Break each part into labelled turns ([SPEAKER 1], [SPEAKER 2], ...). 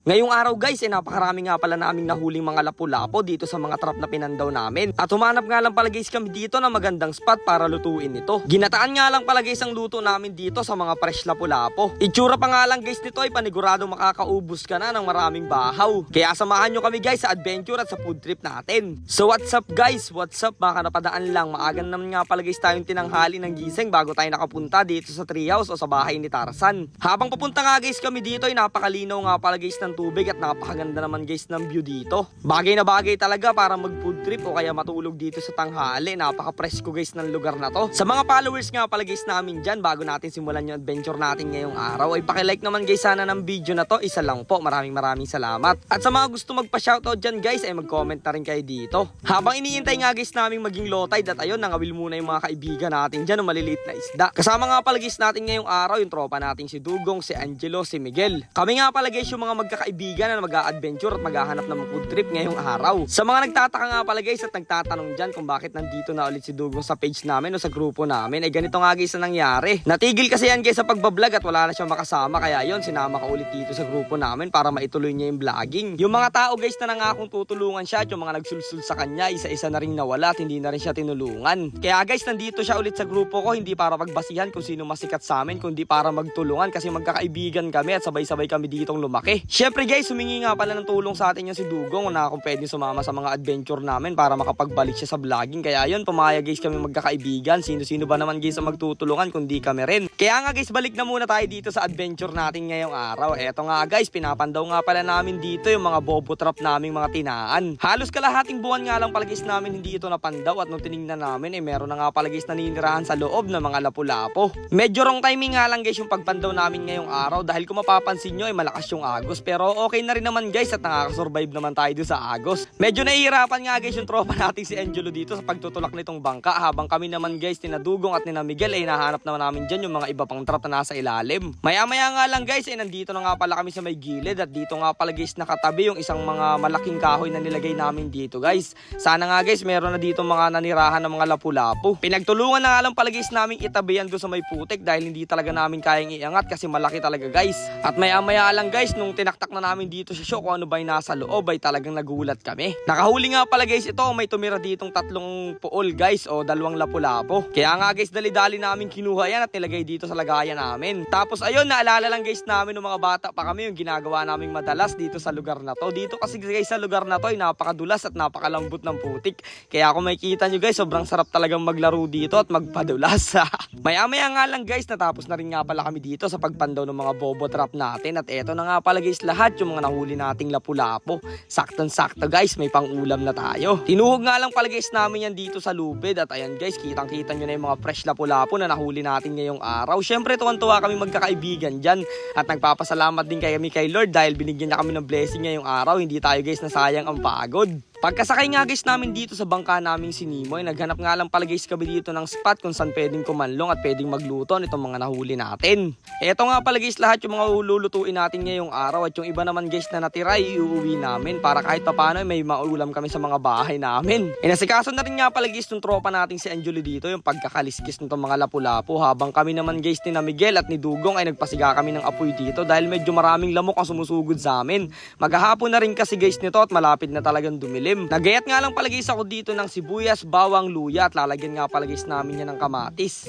[SPEAKER 1] Ngayong araw guys, napakarami nga pala naming nahuling mga lapu-lapo dito sa mga trap na pinandaw namin. At humanap nga lang pala guys kami dito ng magandang spot para lutuin ito. Ginataan nga lang pala guys ang luto namin dito sa mga fresh lapu-lapo. Itsura pa nga lang guys nito ay panigurado makakaubos ka na ng maraming bahaw. Kaya samahan nyo kami guys sa adventure at sa food trip natin. So what's up guys? What's up? Baka napadaan lang. Maagan naman nga pala guys tayong tinanghali ng gising bago tayo nakapunta dito sa treehouse o sa bahay ni Tarzan. Habang papunta nga guys kami dito ay napakalinaw nga pala guys ng tubig at napakaganda naman guys ng view dito. Bagay na bagay talaga para mag food trip o kaya matulog dito sa tanghali. Napaka-presko guys ng lugar na to. Sa mga followers nga pala guys namin dyan, bago natin simulan yung adventure natin ngayong araw, ay pakilike naman guys sana ng video na to. Isa lang po. Maraming salamat. At sa mga gusto magpa-shoutout dyan guys, ay mag-comment na rin kayo dito. Habang iniintay nga guys namin maging low tide at ayun, nangawil muna yung mga kaibigan natin dyan ng maliliit na isda. Kasama nga pala guys natin ngayong araw yung tropa natin si Dugong, si Angelo, si Miguel. Kami nga pala guys yung mga magkakaibigan na mag-a-adventure at maghahanap ng food trip ngayong araw. Sa mga nagtataka nga pala guys at nagtatanong dyan kung bakit nandito na ulit si Dugong sa page namin o sa grupo namin, ay ganito nga guys na nangyari. Natigil kasi yan guys sa pagbablog at wala na siyang makasama, kaya yon sinama ka ulit dito sa grupo namin para maituloy niya yung vlogging. Yung mga tao guys na nangakong tutulungan siya at yung mga nagsulsul sa kanya, isa-isa na rin nawala at hindi na rin siya tinulungan. Kaya guys nandito siya ulit sa grupo ko, hindi para pagbasihan kung sino masikat sa amin, kundi para magtulungan kasi magkakaibigan kami at sabay-sabay kami ditong lumaki. Syempre guys, humingi nga pala ng tulong sa atin yung si Dugong na kung pwede sumama sa mga adventure namin para makapagbalik siya sa vlogging. Kaya yun, pumayag guys kami magkakaibigan. Sino-sino ba naman guys ang magtutulungan kundi kami rin. Kaya nga guys, balik na muna tayo dito sa adventure natin ngayong araw. Eto nga guys, pinapandaw nga pala namin dito yung mga bobo trap naming mga tinaan. Halos kalahating buwan nga lang pala guys namin hindi ito napandaw at nung tinignan namin meron na nga pala guys naninirahan sa loob ng mga lapu-lapo. Medyo wrong timing nga lang guys yung pagpandaw namin ngayong araw dahil kung mapapansin nyo ay malakas yung agos, pero okay na rin naman guys at nakakasurvive naman tayo doon sa agos. Medyo nahihirapan nga guys yung tropa natin si Angelo dito sa pagtutulak nitong bangka, habang kami naman guys Dugong at nina Miguel ay nahanap naman namin dyan yung mga iba pang trap na nasa ilalim. Maya-maya nga lang guys ay nandito na nga pala kami sa may gilid at dito nga pala guys nakatabi yung isang mga malaking kahoy na nilagay namin dito guys. Sana nga guys meron na dito mga nanirahan ng mga lapu-lapu. Pinagtulungan na nga lang pala guys namin itabi yan doon sa may putik dahil hindi talaga namin kayang iangat kasi malaki talaga guys. At maya-maya lang guys nung tinaktak na namin dito sa show kung ano ba yung nasa loob ay talagang nagulat kami. Nakahuli nga pala guys ito, may tumira ditong 3 puol guys o 2 lapu-lapo. Kaya nga guys dali-dali namin kinuha yan at nilagay dito sa lagayan namin. Tapos ayun, naalala lang guys namin ng mga bata pa kami yung ginagawa naming madalas dito sa lugar na to. Dito kasi guys sa lugar na to ay napakadulas at napakalambot ng putik. Kaya kung makikita nyo guys, sobrang sarap talagang maglaro dito at magpadulas. Maya-maya nga lang guys, natapos na rin nga pala kami dito sa pagpandaw ng mga bobo trap natin. At eto na nga pala guys lahat yung mga nahuli nating lapu-lapo. Saktong-sakto guys, may pang-ulam na tayo. Tinuhog nga lang pala guys namin yan dito sa lupid. At ayan guys, kitang-kita nyo na yung mga fresh lapu-lapo na nahuli natin ngayong araw. Syempre tuwan-tuwa kami magkakaibigan dyan. At nagpapasalamat din kay Lord dahil binigyan niya kami ng blessing ngayong araw. Hindi tayo guys nasayang ang pagod. Pagkasakay nga guys namin dito sa bangka naming si Nimoy, naghanap nga lang pala guys kami dito ng spot kung saan pwedeng kumanlong at pwedeng magluto nitong mga nahuli natin. Eto nga pala guys lahat yung mga lulutuin natin ngayong araw at yung iba naman guys na natira iuuwi namin para kahit paano may maulam kami sa mga bahay namin. Nasikaso na rin nga pala guys ng tropa natin si Angelo dito yung pagkakaliskis nitong mga lapu-lapu, habang kami naman guys ni Miguel at ni Dugong ay nagpasiga kami ng apoy dito dahil medyo maraming lamok ang sumusugod sa amin. Maghahapon na rin kasi guys nito at malapit na talagang dumilim. Nagayat nga lang pala guys ako dito ng sibuyas, bawang, luya at lalagyan nga pala guys namin yan ng kamatis.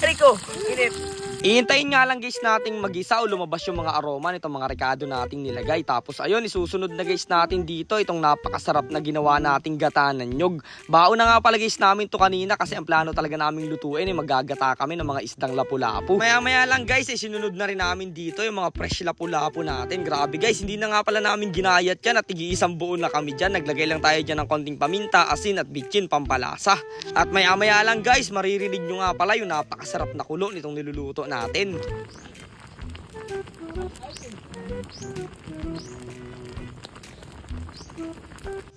[SPEAKER 1] Rico, init. Ihintayin nga lang guys nating mag-isa o lumabas yung mga aroma nitong mga rekado nating nilagay. Tapos ayun, isusunod na guys natin dito itong napakasarap na ginawa nating gata ng nyog. Baon na nga pala guys namin to kanina kasi ang plano talaga naming lutuin ay magagata kami ng mga isdang lapu-lapu. Maya-maya lang guys sinunod na rin namin dito yung mga fresh lapu-lapu natin. Grabe guys, hindi na nga pala namin ginayat yan at tig-iisang buo na kami dyan. Naglagay lang tayo dyan ng konting paminta, asin at bitchin pampalasa. At maya-maya lang guys, maririnig nyo nga pala yung napakasarap na kulo nitong niluluto natin.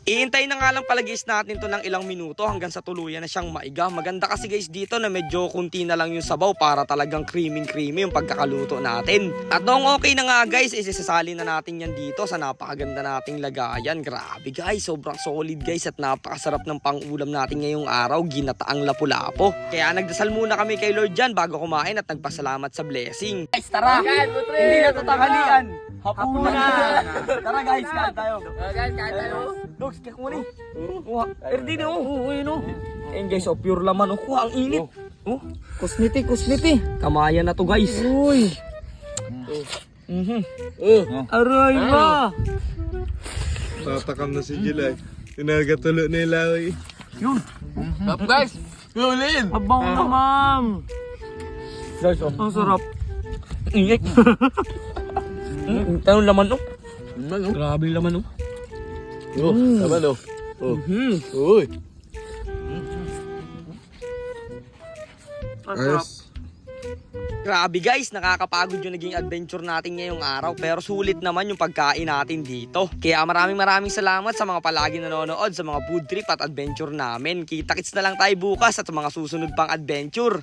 [SPEAKER 1] Iintay na nga lang pala guys natin to ng ilang minuto hanggang sa tuluyan na siyang maiga. Maganda kasi guys dito na medyo kunti na lang yung sabaw para talagang creamy yung pagkakaluto natin. At nung okay na nga guys, isasali na natin yan dito sa napakaganda nating lagayan. Grabe guys, sobrang solid guys at napakasarap ng pang-ulam natin ngayong araw, ginataang lapu-lapo. Kaya nagdasal muna kami kay Lord dyan bago kumain at nagpasalamat sa blessing. Guys, tara! Hindi na tatanghalian! Hapunan! Tara guys, kain tayo.
[SPEAKER 2] Kain tayo.
[SPEAKER 1] Dogs, kaya kuha ni. Kuha. Erdi na oh. Ayun oh. Ayun guys, oh, pure laman oh. Kuha, ang init. Oh.
[SPEAKER 2] Kusniti.
[SPEAKER 1] Kamayan na to guys.
[SPEAKER 2] Uy. Aray ba?
[SPEAKER 3] Tatakam na si July. Tinagatulo nila eh.
[SPEAKER 2] Yun.
[SPEAKER 3] Up guys! Gulin!
[SPEAKER 2] Abang naman.
[SPEAKER 1] Guys, oh.
[SPEAKER 2] Ang sarap.
[SPEAKER 1] Init. Tanong laman oh. Grabe yung laman oh.
[SPEAKER 3] Oh, naman oh. Oh. Uy!
[SPEAKER 2] Ang sarap.
[SPEAKER 1] Grabe guys, nakakapagod yung naging adventure natin ngayong araw pero sulit naman yung pagkain natin dito. Kaya maraming salamat sa mga palagi nanonood sa mga food trip at adventure namin. Kita-kits na lang tayo bukas at sa mga susunod pang adventure.